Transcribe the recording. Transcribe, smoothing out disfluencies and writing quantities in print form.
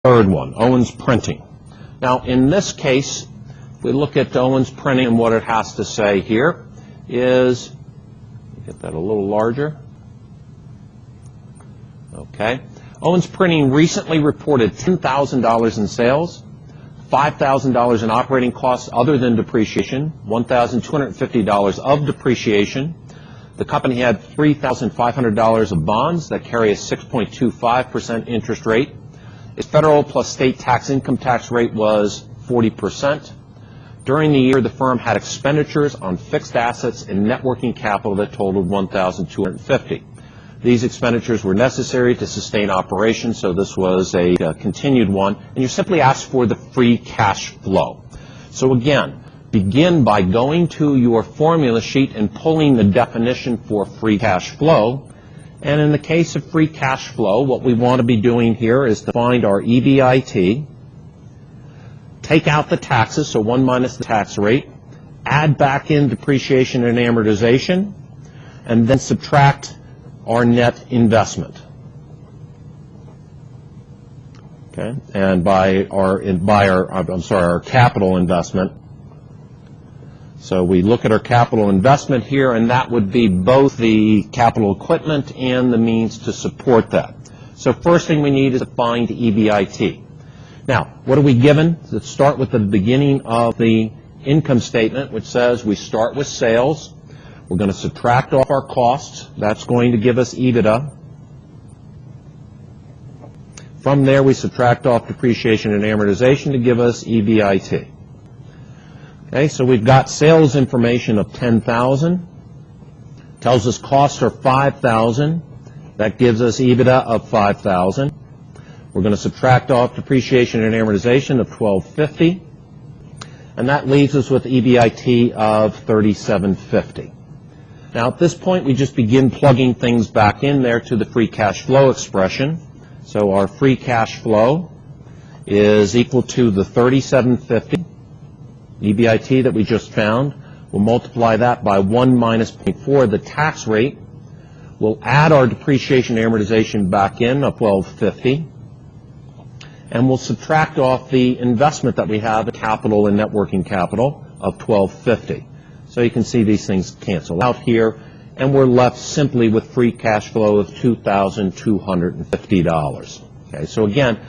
third one, Owens Printing. Now, in this case, if we look at Owens Printing and what it has to say here is, get that a little larger. Okay. Owens Printing recently reported $10,000 in sales, $5,000 in operating costs other than depreciation, $1,250 of depreciation. The company had $3,500 of bonds that carry a 6.25% interest rate. Its federal plus state income tax rate was 40%. During the year, the firm had expenditures on fixed assets and net working capital that totaled $1,250. These expenditures were necessary to sustain operations, so this was a continued one. And you simply ask for the free cash flow. So again, begin by going to your formula sheet and pulling the definition for free cash flow. And in the case of free cash flow, what we want to be doing here is to find our EBIT, take out the taxes, so 1 minus the tax rate, add back in depreciation and amortization, and then subtract our net investment. Okay, and by our capital investment. So we look at our capital investment here, and that would be both the capital equipment and the means to support that. So first thing we need is to find EBIT. Now, what are we given? Let's start with the beginning of the income statement, which says we start with sales. We're going to subtract off our costs. That's going to give us EBITDA. From there, we subtract off depreciation and amortization to give us EBIT. Okay, so we've got sales information of $10,000. Tells us costs are $5,000. That gives us EBITDA of $5,000. We're going to subtract off depreciation and amortization of $1,250. And that leaves us with EBIT of $3,750. Now, at this point, we just begin plugging things back in there to the free cash flow expression. So our free cash flow is equal to the $3,750 EBIT that we just found. We'll multiply that by 1 minus 0.4, the tax rate. We'll add our depreciation and amortization back in of $1,250. And we'll subtract off the investment that we have in capital and net working capital of $1,250. So you can see these things cancel out here, and we're left simply with free cash flow of $2,250. Okay, so again,